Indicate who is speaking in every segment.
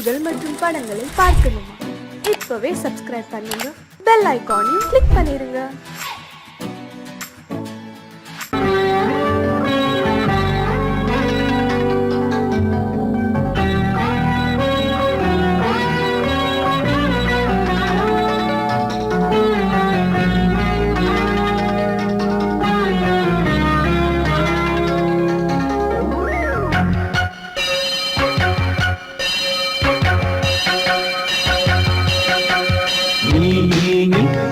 Speaker 1: பாடல்கள் மற்றும் படங்களை பார்க்கணுமா? இப்பவே சப்ஸ்கிரைப் பண்ணுங்க, பெல் ஐகானையும் கிளிக் பண்ணிருங்க.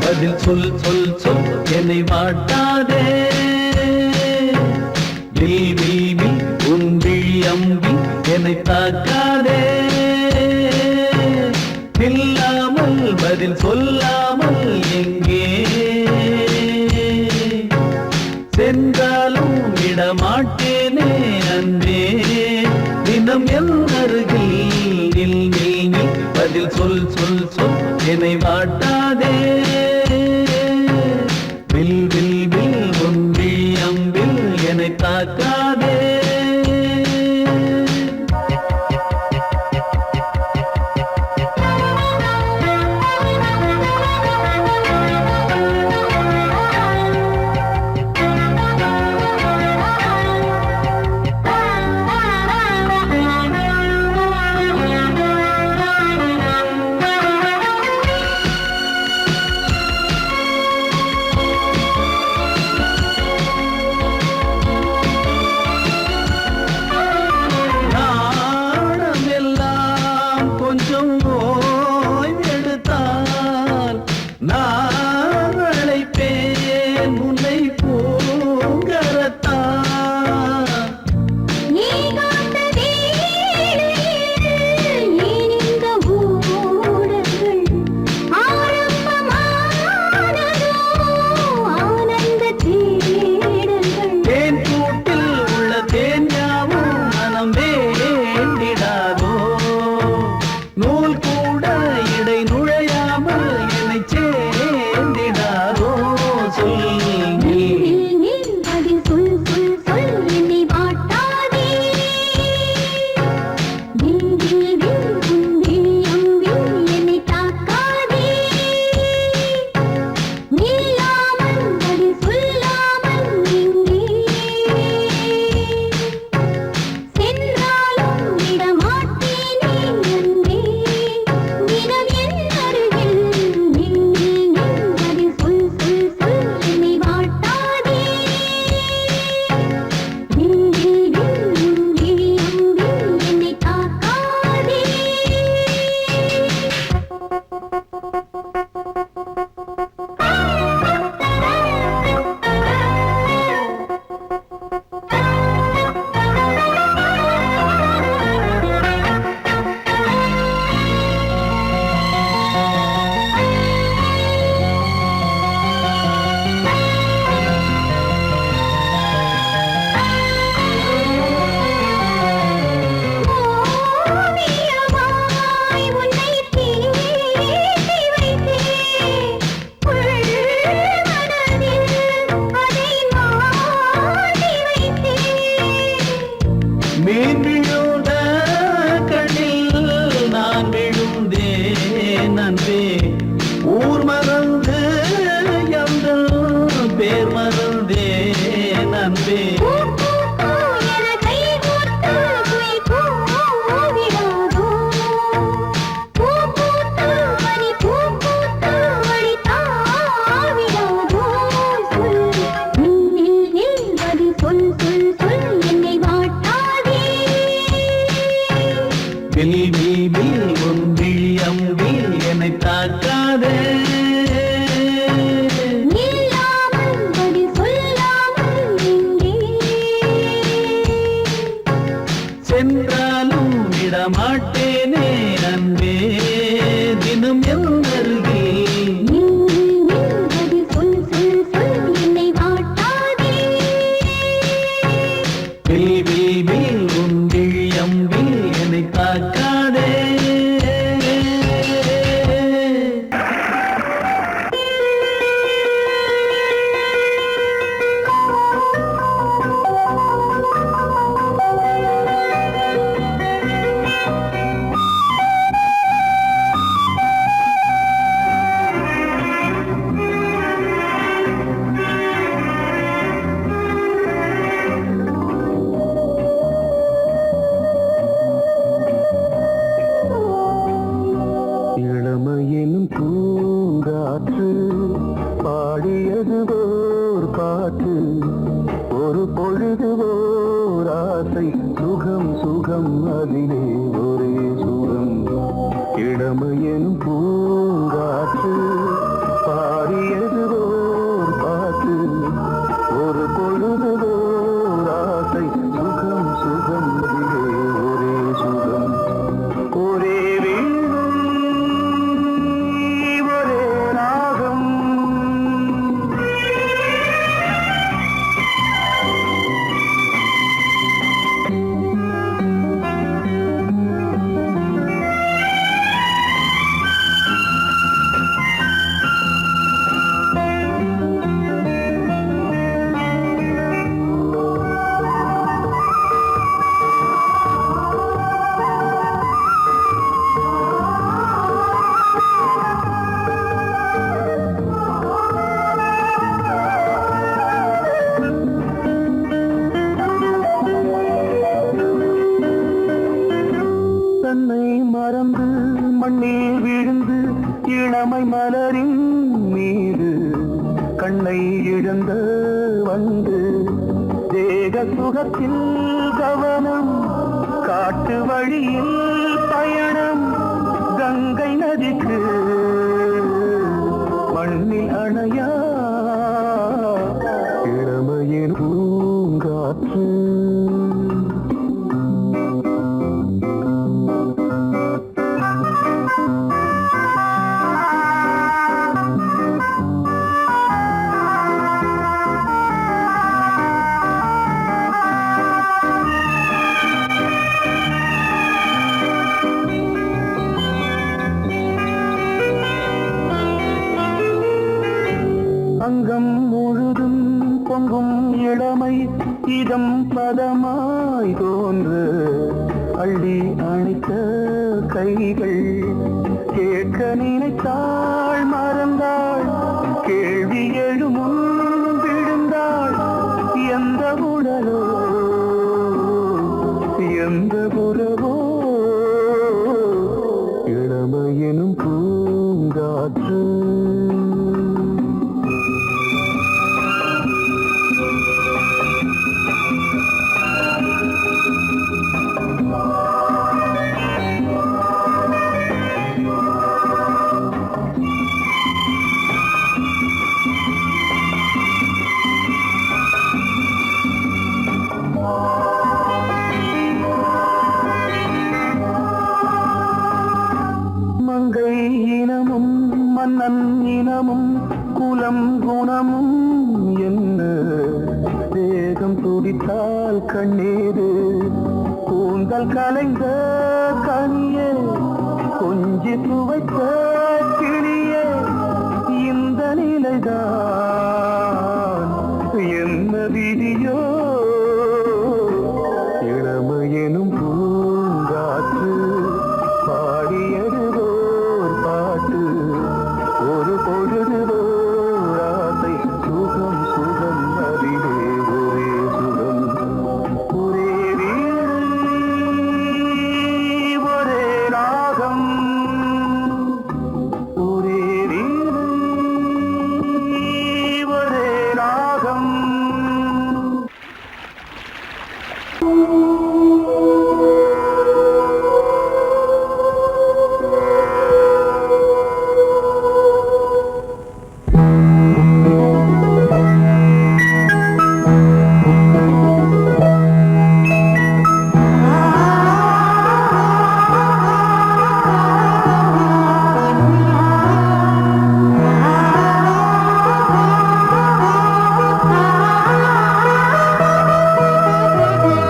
Speaker 2: பதில் சொல் சொல் சொல் என்னை வாட்டாதே. வில்வி உன் விழி அம்பி என்னை தாக்காதே. இல்லாமல் பதில் சொல்லாமல் எங்கே சென்றாலும் விடமாட்டேனே அன்பே. தினம் என் அருகில் நில் நில் நில் பதில் சொல் சொல் சொல் என்னை வாட்டாதே. வில் வில் வில் உன் விழி அம்பில் என்னை தாக்காதே. ஊர் மறந்து எங்கள் பேர் மறந்தே நன்பே. உன் விழி அம்பி என்னை தாக்காதே. சென்றாலும் விடமாட்டேனே அன்பே. தினம் என் அருகில் வில் வில் வில் உன் விழி அம்பி என்னை தாக்காதே. மறந்து மண்ணில் விழுந்து இளமை மலரின் மீது கண்ணை இழந்த வந்து தேக சுகத்தில் கவனம் காட்டு வழியில் பயணம் கங்கை நதிக்கு மண்ணில் அணையா இளமையின் பூங்காற்று அங்கம் முழுதும் பொங்கும் இளமை இதம் பதமாய் தோன்று அள்ளி அணைத்த கைகள் கேட்க நினைத்தாள் மறந்தாள் கேள்வி எழுமுன் விழுந்தாள் எந்த உடலோ எந்த புறவோ இளமையெனும் பூங்காற்று மங்கை இனமும் மன்னன் இனமும் குலம் குணமும் என்ன தேகம் துடித்தால் கண்ணீரு கூந்தல் கலைந்த கனியே கொஞ்சி துவைத்த கிளியே இந்த நிலைதான் என்ன விதியோ இளமையெனும் பூங்காற்று பாடியதுவோர் பாட்டு ஒரு பொழுதுவோர் ஆசை சுகம் சுகம் அதிலே ஒரே சுகம் ஒரே வீடு ஒரே ராகம் ஒரே வீடு ஒரே ராகம்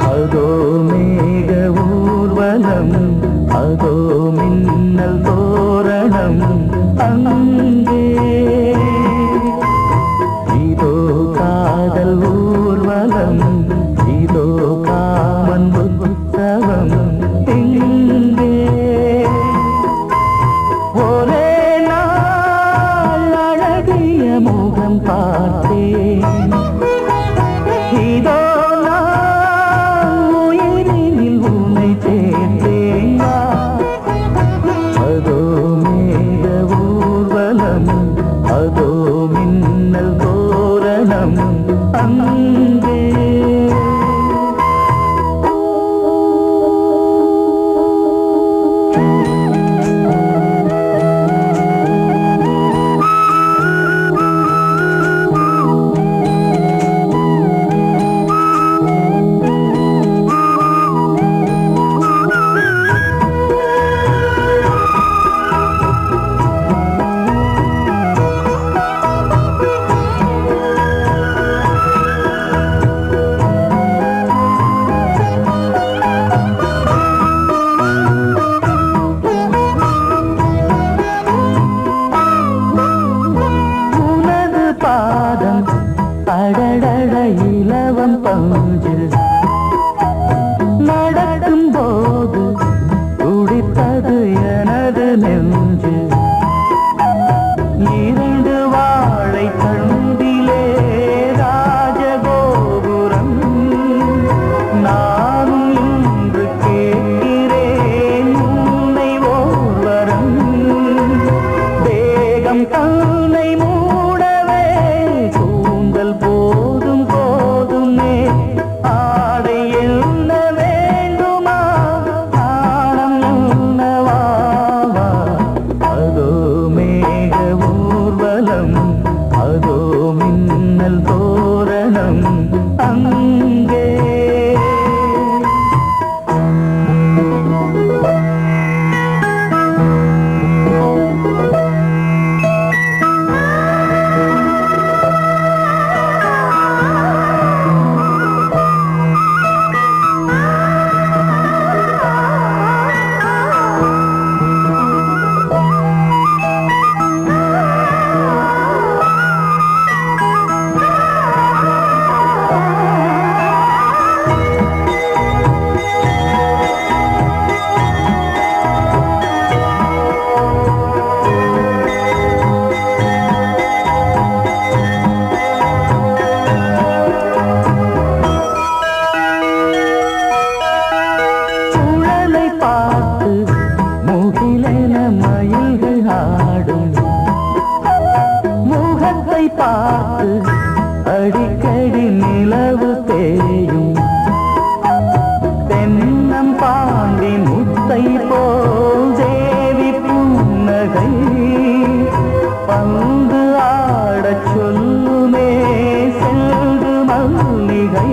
Speaker 2: அதோ மேக ஊர்வலம் அதோ மின்னல் தோரணம் அங்கே இதோ காதல் ஊர்வலம் இதோ காமன் உற்சவம் எங்கே ஒரே நாள் அழகிய முகம் பார்த்தேன் இதோ அதோ மேக ஊர்வலம் அதோ மின்னல் தோரணம் அங்கே பார்த்து அடிக்கடி நிலவு தேயும் தென்னம் பாண்டி முத்தை போல் தேவி புன்னகை பந்து ஆடச் சொல்லுமே செல்கு மல்லிகை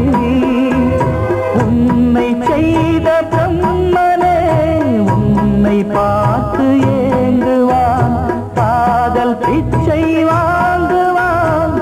Speaker 2: உன்னை செய்த பிரம்மனே உன்னை பார்த்து ஏங்குவான் காதல் பிச்சை வாங்குவான்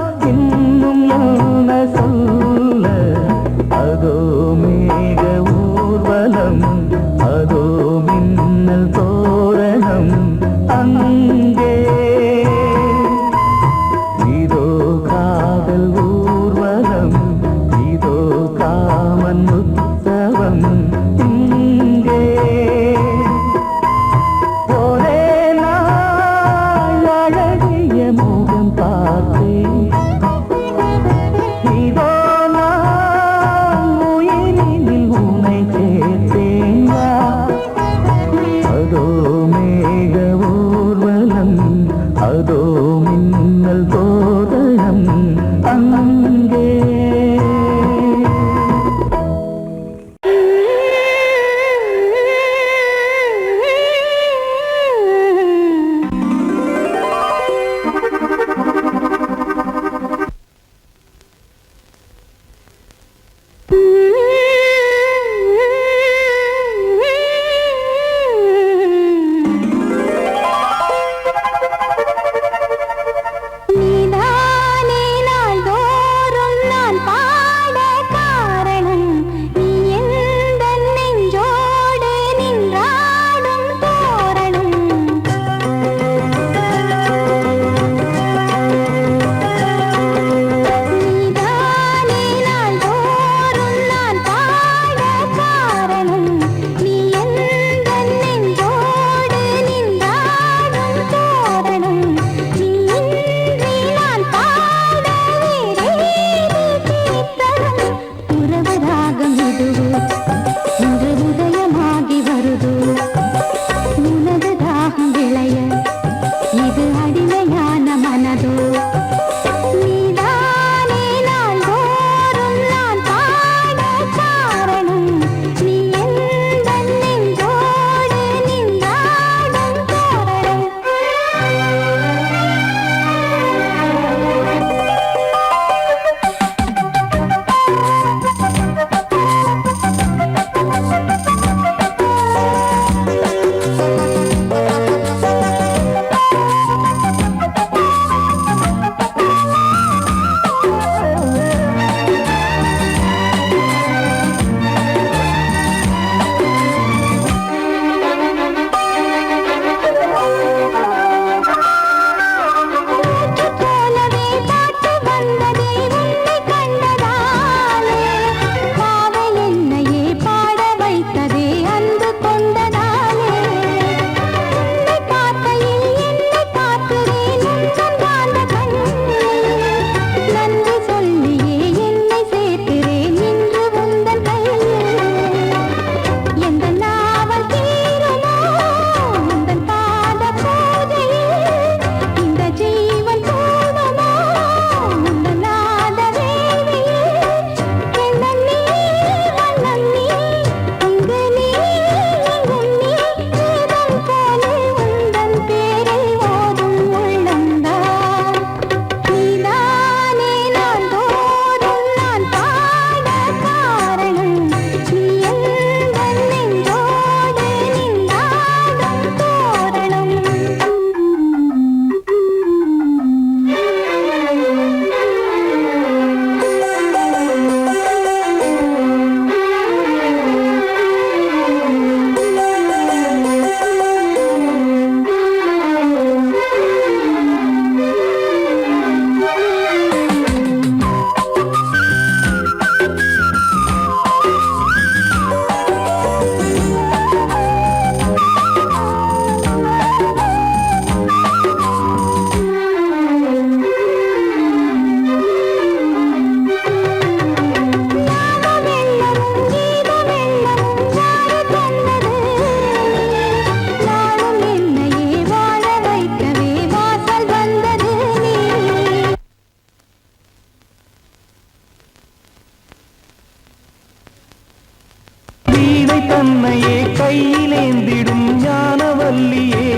Speaker 2: சொல்லியே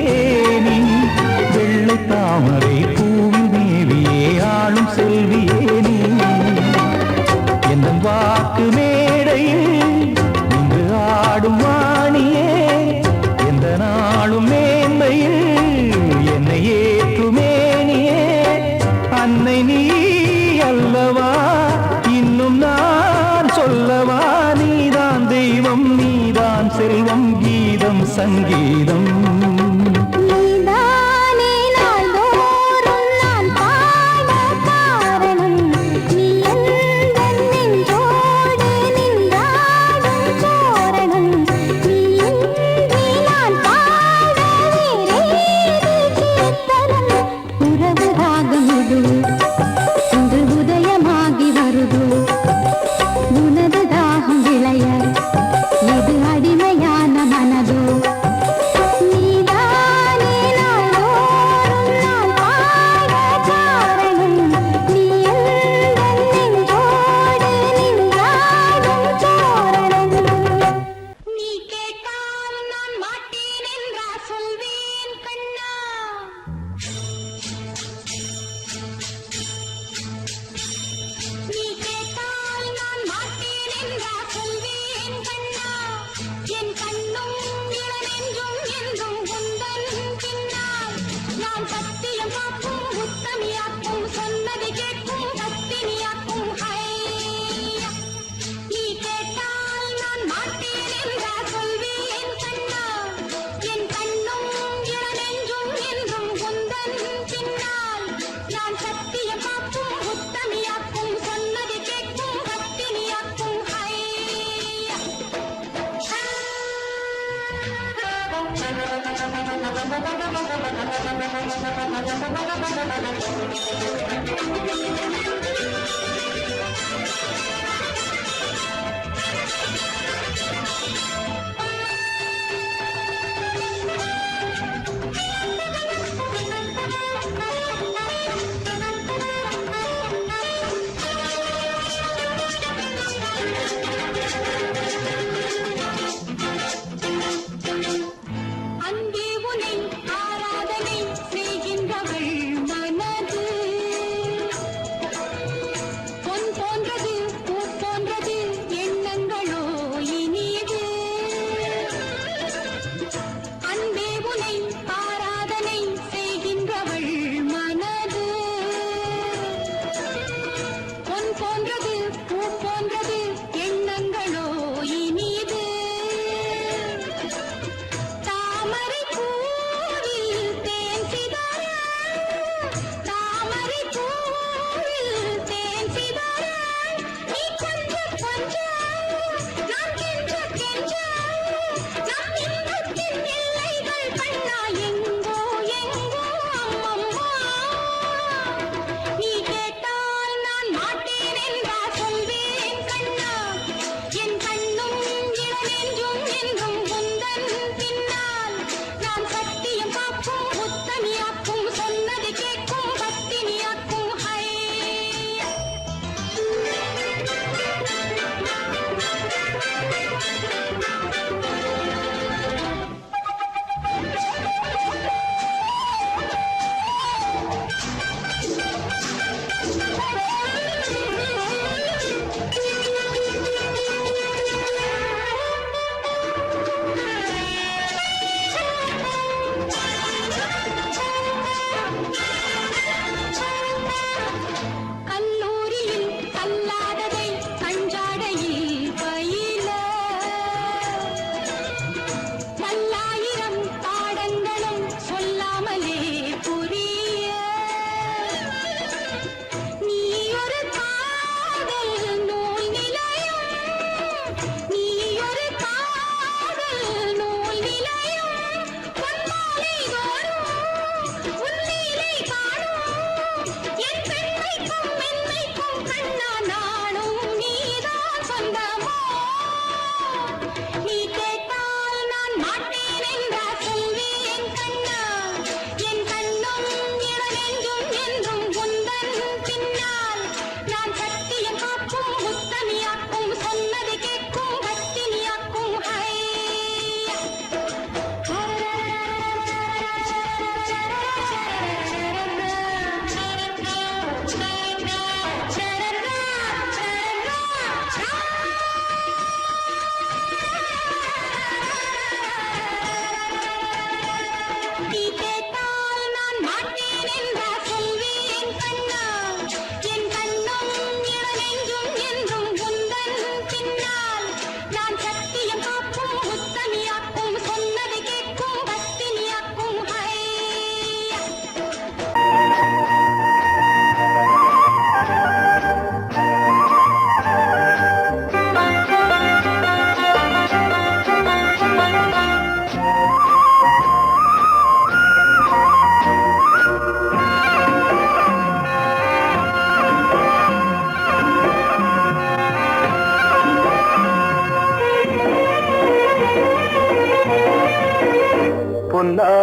Speaker 2: நீ வெள்ளை தாமரை பூவில் மேவியே ஆளும் செல்வியே நீ என் வாக்கு மேடையில் இன்று ஆடும் வாணியே எந்த நாளும் மேன்மையில் என்னை ஏற்றுமேனியே அன்னை நீ அல்லவா இன்னும் நான் சொல்லவா நீதான் தெய்வம் நீதான் செல்வம் கீதம் சங்கீதம்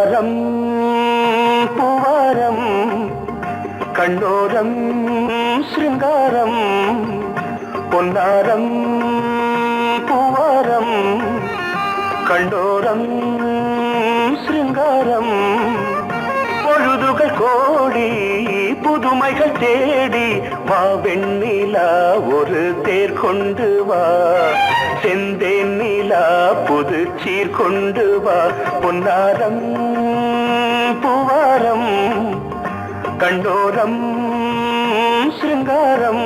Speaker 3: பொன்னாரம் பூவாரம் கண்ணோரம் சிருங்காரம் பொன்னாரம் பூவாரம் கண்டோரம் சிருங்காரம் பொழுதுகள் கோடி புதுமைகள் தேடி வா வெண்ணிலா ஒரு தேர் கொண்டு வா செந்தேன் நிலா புது சீர் கொண்டு வா பொன்னாரம் பூவாரம் கண்டோரம் சிருங்காரம்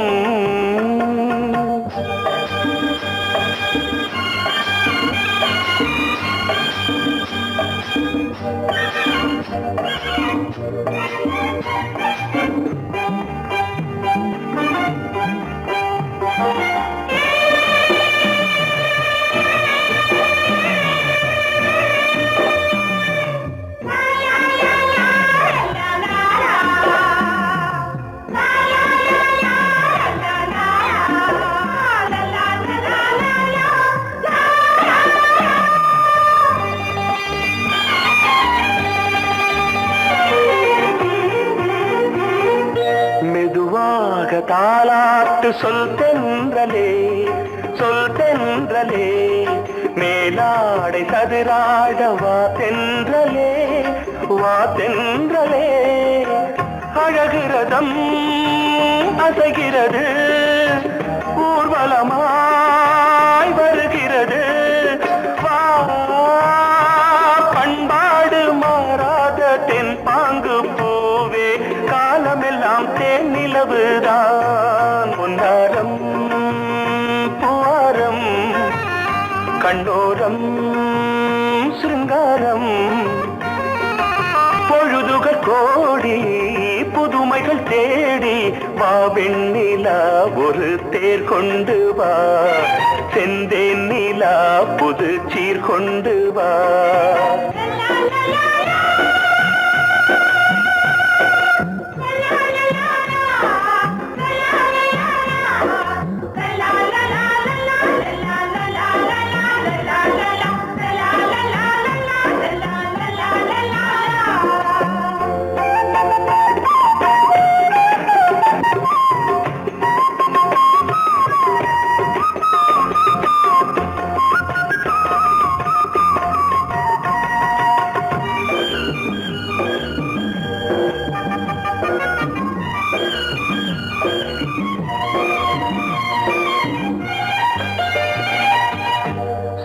Speaker 3: தாலாட்டு சொல் தென்றலே மேலாடை சதுராட வா தென்றலே அழகிறதம் அசைகிறது ஊர்வலமாய் வருகிறது வா பண்பாடு மாறாத தென் பாங்கு பூவே காலமெல்லாம் தேன் நிலவுதான் பொன்னாரம் பூவாரம் கண்ணோரம் சிருங்காரம் பொழுதுகள் கோடி புதுமைகள் தேடி வா வெண்ணிலா ஒரு தேர் கொண்டு வா செந்தேன் நிலா புது சீர் கொண்டு வா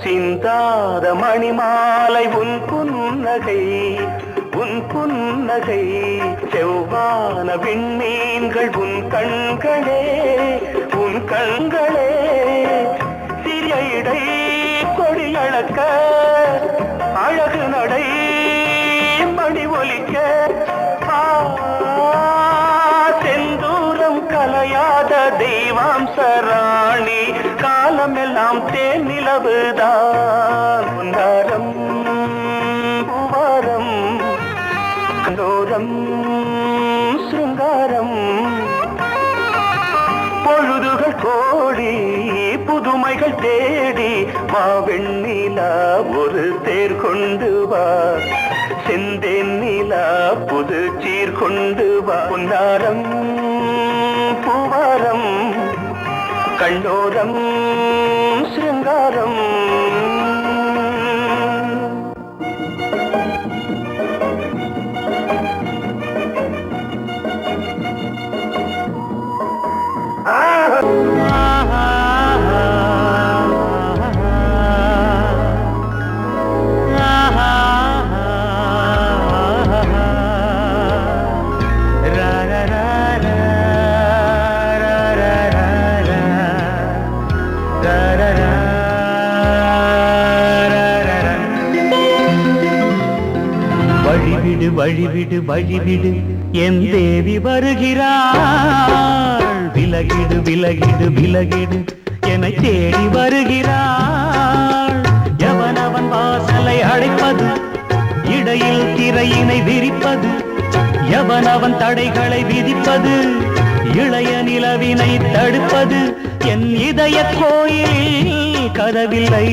Speaker 3: சிந்தாத மணிமாலை உன் புன்னகை செவ்வான விண்மீன்கள் உன் கண்களே சிறிய இடை கொடியளக்க அழகு நடை மணி ஒலிக்க செந்தூரம் கலையாத தெய்வாம்சராணி காலமெல்லாம் தேன் நிலவுதான் பொன்னாரம் பூவாரம் கண்டோரம் சிருங்காரம் பொழுதுகள் கோடி புதுமைகள் தேடி வா வெண்ணிலா ஒரு தேர் கொண்டு வா செந்தேன் நிலா புது சீர் கொண்டு வா பொன்னாரம் பூவாரம் கண்டோரம் சிருங்காரம் வழிவிடு என் தேவி வருகிறாள் விலகிடு என்னை தேடி வருகிறாள் எவனவன் வாசலை அடைப்பது இடையில் திரையினை விரிப்பது எவனவன் தடைகளை விதிப்பது இளைய நிலவினை தடுப்பது என் இதய கோயிலில் கதவில்லை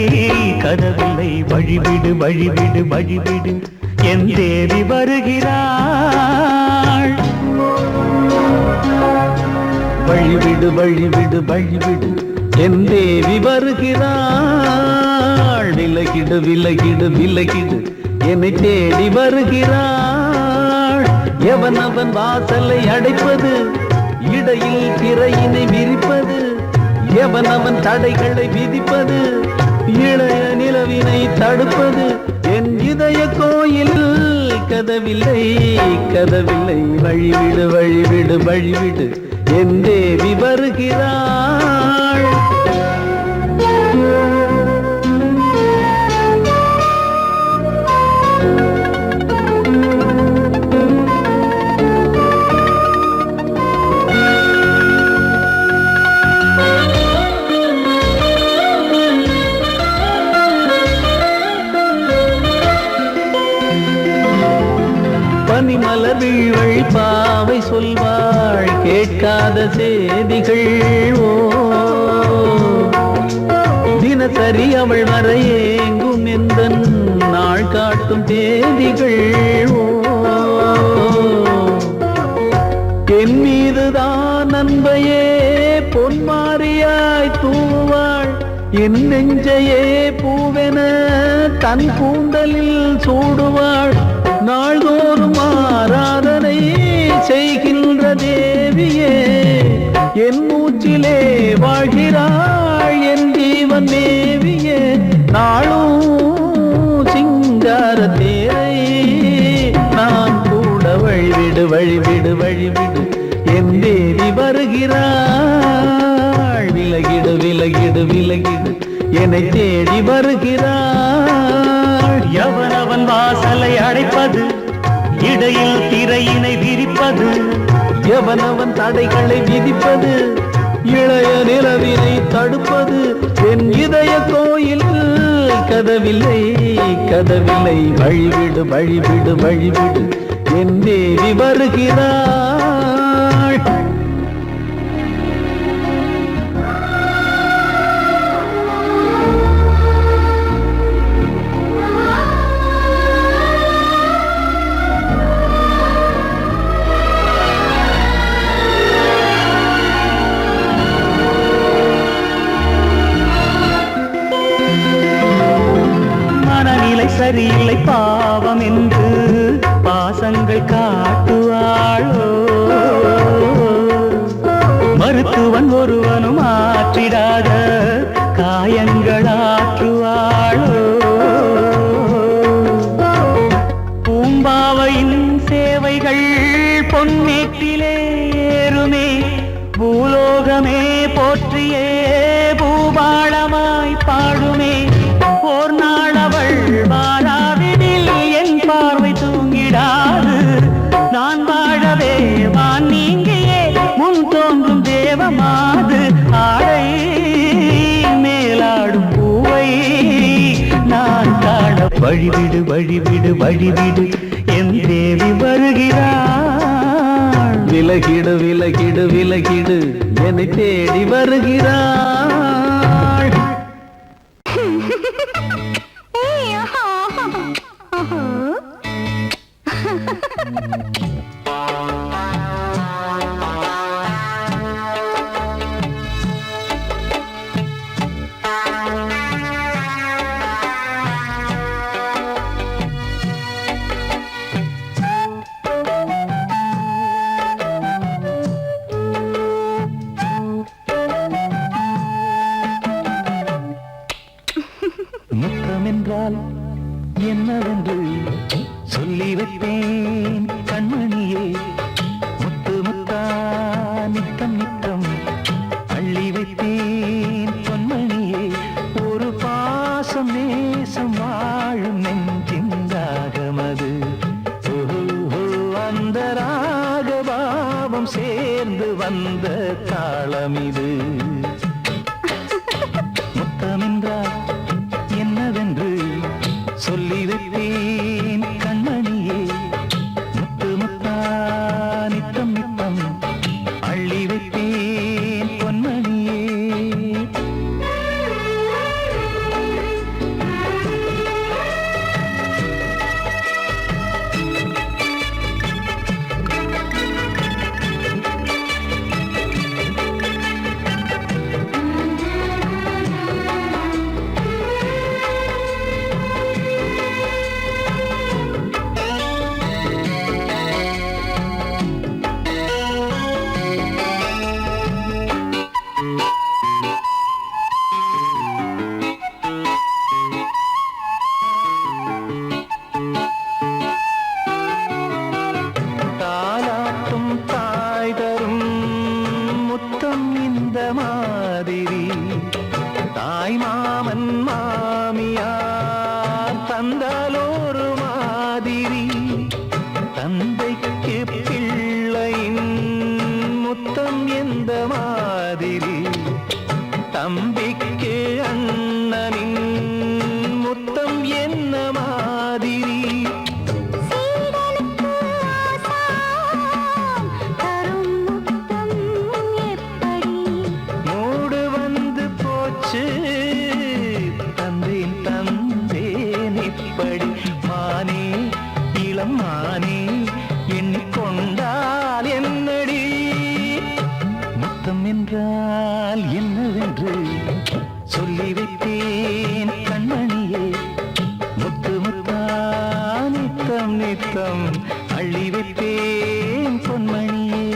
Speaker 3: வழிவிடு என் தேவி வருகிறாள்.
Speaker 2: வழிவிடு வழிவிடு வழிவிடு என் தேவி வருகிறாள். விலகிடு விலகிடு விலகிடு என்னை தேடி வருகிறாள். எவன் அவன் வாசலை அடைப்பது, இடையில் திரையினை விரிப்பது, எவன் அவன் தடைகளை விதிப்பது, இளைய நிலவினை தடுப்பது, என் இதய கோயில் கதவில்லை கதவில்லை. வழிவிடு வழிவிடு வழிவிடு என் தேவி வருகிறாள். பனிமலர் வீழ்வழி பாவை சொல்வாள் கேட்காத செய்திகள். ஓ தினசரி அவள் வர ஏங்கும் எந்த நாள் காட்டும் தேதிகள். ஓ என் மீதுதான் அன்பையே பொன்மாரியாய் தூவாள். என் நெஞ்சையே பூவென தன் கூந்தலில் சூடுவாள். நாள்தோறும் ஆராதனை செய்கின்ற தேவியே, என் மூச்சிலே வாழ்கிறாள் என் ஜீவன் தேவியே. நாளும் சிங்கார தேரை நான் கூட வழிவிடு வழிவிடு வழிவிடு என் தேவி வருகிறாள். விலகிடு விலகிடு விலகிடு என்னை தேடி வருகிறாள்.
Speaker 3: எவனவன் வாசலை அடைப்பது, இடையில் திரையினை விரிப்பது,
Speaker 2: எவனவன் தடைகளை விதிப்பது, இளைய நிலவினை தடுப்பது, என் இதய கோயில் கதவில்லை கதவில்லை. வழிவிடு வழிவிடு வழிவிடு என் தேவி வருகிறாள்.
Speaker 3: சரியில்லை பாவம் என்று பாசங்கள் காட்டுவாளோ. மருத்துவன் ஒருவனும் ஆற்றிடாத காயங்களாற்றுவாளோ. பூம்பாவையின் சேவைகள் பொன்னேற்றிலே ஏறுமே, பூலோகமே போற்றியே பூபாளமாய் பாடுமே. ஓர் நாள் அவள் வாராவிடில் என் பார்வை தூங்கிடாது. நான் வாழவே வான் நீங்கியே முன் தோன்றும் தேவமாது. ஆடை மேலாடும் பூவை நான் காண வழிவிடு வழிவிடு வழிவிடு என் தேவி வருகிறாள்.
Speaker 2: விலகிடு விலகிடு விலகிடு என்னை தேடி வருகிறாள்.
Speaker 3: முத்தமென்றால் என்னவென்று சொல்லி வைப்பேன் கண்மணியே. முத்து முத்தா நித்தம் நித்தம் அள்ளி வைப்பேன் பொன்மணியே. ஒரு பாசம் நேசம் வாழும் நெஞ்சின் ராகமது. அந்த ராகபாவம் சேர்ந்து வந்த தாளமிது. முத்தமென்றால் என்னவென்று சொல்லி வைப்பேன் கண்மணியே. முத்து முத்தா நித்தம் நித்தம் அள்ளி வைப்பேன் பொன்மணியே. தந்தைக்கு பிள்ளையின் முத்தம் எந்த மாதிரி, தம்பிக்கு அண்ணனின் முத்தம் என்ன மாதிரி,
Speaker 4: சீடனுக்கு ஆசான் தரும் முத்தம் எப்படி,
Speaker 3: மூடு வந்து போச்சு தந்தேன் தந்தேன் இப்படி. மானே இளம் மானே எண்ணிக்கொண்டால் என்னடி, முத்தம் என்றால் என்னவென்று சொல்லி வைத்தேன் கண்மணியே. முத்து முத்தா நித்தம் நித்தம் அள்ளி வைத்தேன் பொன்மணியே.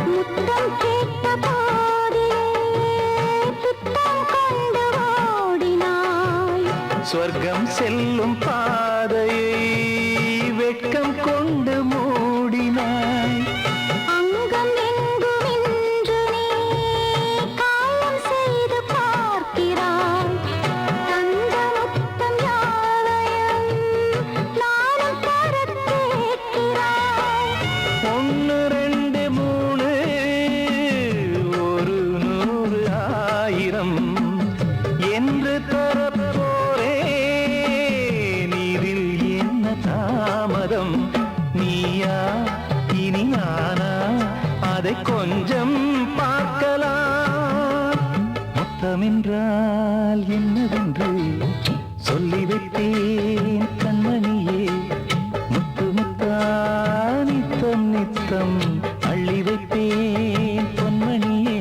Speaker 4: முத்தம் கேட்ட போதே துத்தம் கொண்டு ஓடினாய்,
Speaker 3: சொர்க்கம் செல்லும் பாதையை வெட்கம் கொண்டு மூடினாய்.
Speaker 4: அங்கம் எங்கும் இன்று நீ காயம் செய்து பார்க்கிறாய், தந்த முத்தம் யாவையும் நானும் தரக் கேட்கிறாய்.
Speaker 3: ஒன்று ரெண்டு மூணு ஒரு நூறு ஆயிரம் என்று தரப்போரே, நீரில் என்ன தாமதம், நீயா இனி நானா அதை கொஞ்சம் பார்க்கலாம். முத்தமென்றால் என்னவென்று சொல்லி வைத்தேன் கண்மணியே. முத்து முத்தா நித்தம் நித்தம் அள்ளி வைத்தேன் பொன்மணியே.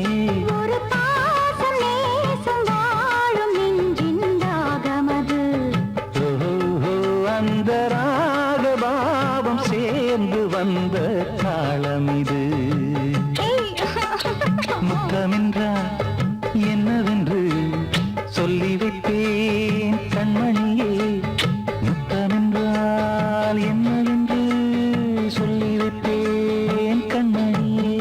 Speaker 4: ஒரு பாசம் நேசம் வாழும் நெஞ்சின் ராகமது,
Speaker 3: ஓஹோ, அந்த ராகபாவம் சேர்ந்து வந்த காலம் இது. முத்தமென்றால் என்னவென்று சொல்லி வைத்தேன் கண்மணியே. முத்தமென்றால் என்னவென்று சொல்லி வைத்தேன் கண்மணியே.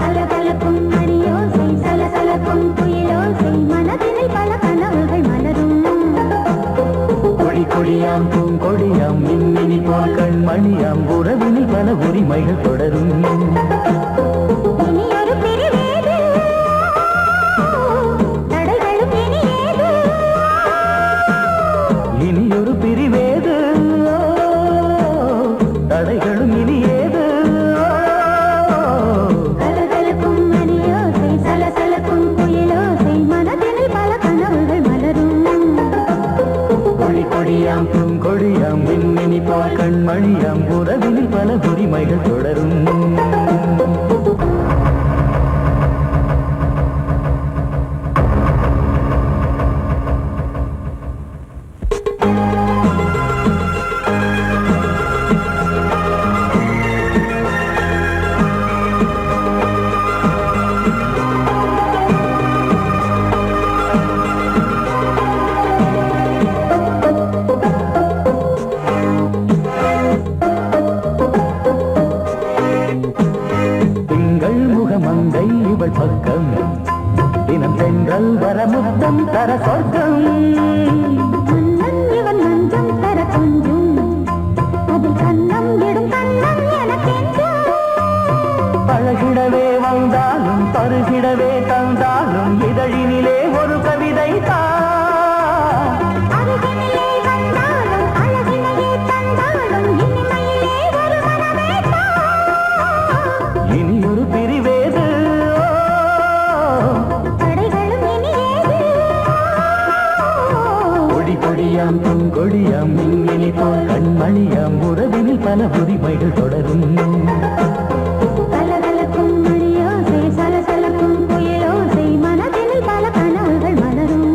Speaker 4: கலகலக்கும் மணியோசை சலசலக்கும் குயிலோசை, மனதினில் பல கனவுகள் மலரும்.
Speaker 2: கொடி கொடியாம் பூங்கொடியாம் மின்மினி போல் கண்மணியாம் உறவினில் பல உரிமைகள் தொடரும்.
Speaker 4: இனி ஒரு பிரிவேது, தடைகளும் இனியேது.
Speaker 2: இனியொரு பிரிவேது, தடைகளும் இனியேது.
Speaker 4: கலகலக்கும் மணியோசை சலசலக்கும் குயிலோசை, மனதினில் பல கனவுகள் மலரும்.
Speaker 2: கொடி கொடியாம் பூங்கொடியாம் மின்மினி போல் கண்மணியாம் உறவினில் பல உரிமைகள் தொடரும்.
Speaker 3: பக்கம் தினம் சென்றல் வர முத்தம் தர சொர்க்கம் கொடியாம் பூங்கொடியாம் மின்மினி போல் கண்மணியாம் உறவினில் பல உரிமைகள் தொடரும்
Speaker 4: கலகலக்கும் மணியோசை சலசலக்கும் குயிலோசை மனதினில் பல கனவுகள் மலரும்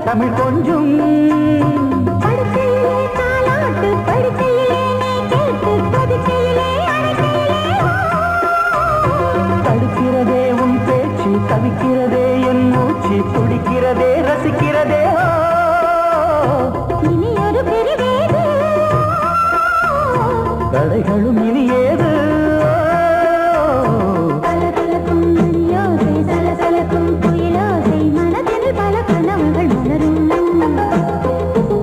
Speaker 3: தமிழ் கொஞ்சம்
Speaker 4: படுக்கையிலே தாலாட்டு படுக்கையிலே நீ கேட்டு படுக்கையிலே
Speaker 3: தடுக்கிறதே உன் பேச்சு தவிக்கிறதே என் மூச்சு துடிக்கிறதே ரசிக்கிறதே
Speaker 4: இனி ஒரு பிரிவேது
Speaker 3: தடைகளும் இனி ஏது
Speaker 4: கலகலக்கும் மணியோசை சலசலக்கும் குயிலோசை மனதில் பல கனவுகள் மலரும்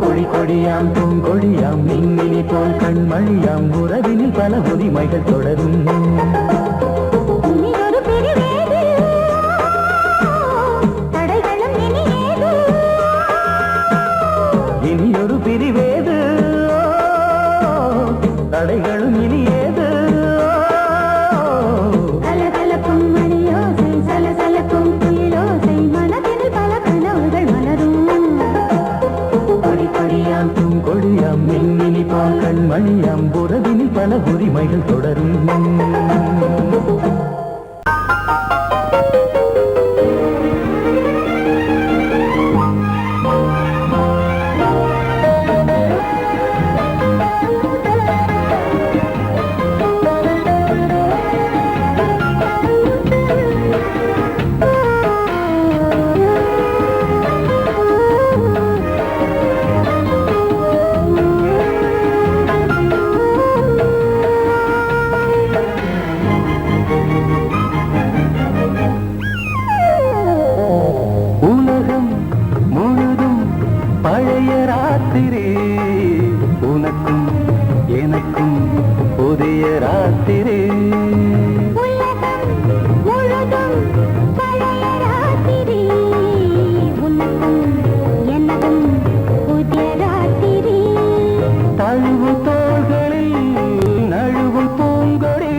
Speaker 3: கொடி கொடியாம் பூங்கொடியாம் மின்மினி போல் கண்மணியாம் உறவினில் பல உரிமைகள் தொடரும்
Speaker 4: இனி ஒரு பிரிவேது தடைகளும் இனி ஏது
Speaker 3: இனி ஒரு பிரிவேது தடைகளும் இனி ஏது
Speaker 4: கலகலக்கும் மணியோசை சலசலக்கும் குயிலோசை மனதில் பல கனவுகள் மலரும்
Speaker 3: கொடி கொடியாம் பூங்கொடியாம் மின்மினி போல் கண்மணியாம் உறவினில் பல உரிமைகள் தொடரும் உலகம் முழுதும் பழைய ராத்திரி உனக்கும் எனக்கும் புதிய ராத்திரி
Speaker 4: உலகம் முழுதும் பழைய ராத்திரி உனக்கும் எனக்கும் புதிய ராத்திரி
Speaker 3: தழுவு தோள்களில் நழுவும் பூங்கொடி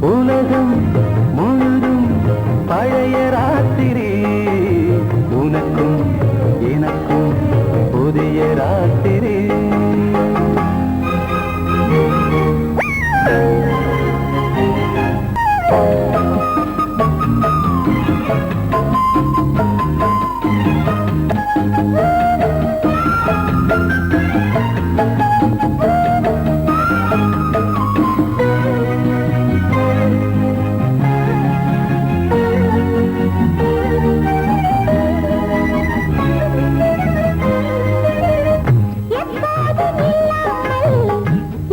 Speaker 3: உலகம் முழுதும் பழைய ராத்திரி உனக்கும் எனக்கும் புதிய ராத்திரி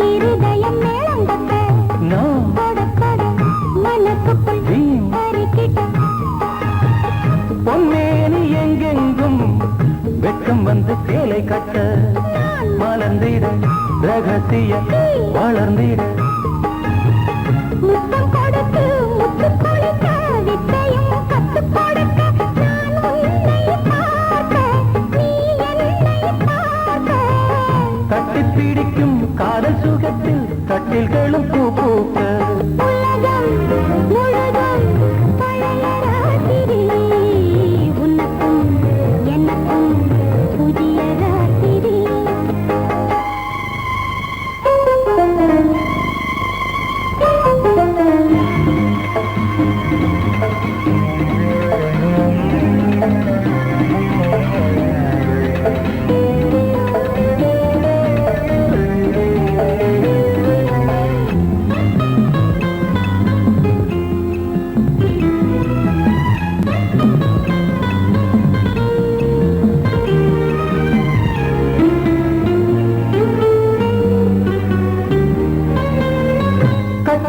Speaker 4: இருதயம் மேளம் தட்ட
Speaker 3: நான்
Speaker 4: கொட மனசுக்குள்
Speaker 3: வீண்
Speaker 4: அறிக்கிட்ட
Speaker 3: பொன்மேனி எங்கெங்கும் வெட்கம் வந்து சேலை கட்ட மலர்ந்திட ரகசிய வளர்ந்திட
Speaker 4: முத்தம் கொடுத்து முத்து கொடுக்க வித்தையும் கத்து கொடுக்க நான் உன்னை பார்க்க நீ என்னை பார்க்க
Speaker 3: கட்டிப் பிடிக்கும் காதல் சுகத்தில் கட்டில்களும் பூ பூக்க
Speaker 4: உலகம் முழுதும் பழைய ராத்திரி உனக்கும் எனக்கும் புதிய ராத்திரி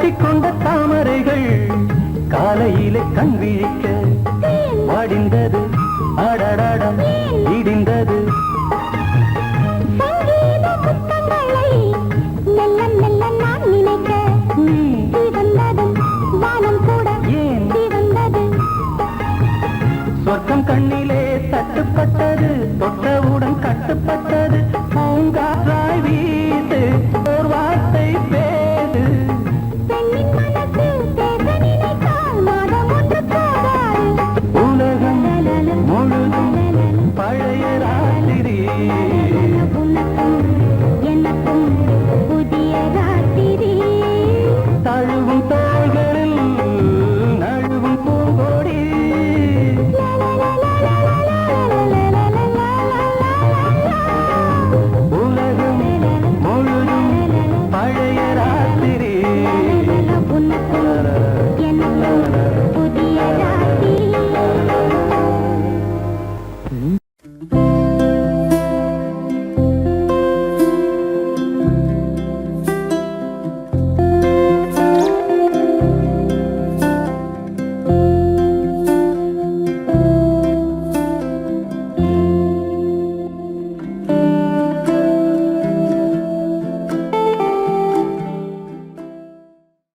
Speaker 3: கட்டிக்கொண்ட தாமரைகள் காலையிலே கண் விழிக்க வாடிந்தது அடடடம் இடிந்தது
Speaker 4: சங்கீத முத்தங்களை மெல்ல மெல்ல நான் நினைக்க வந்ததும் வானம் கூட
Speaker 3: ஏன்
Speaker 4: வந்தது
Speaker 3: சொர்க்கம் கண்ணீர்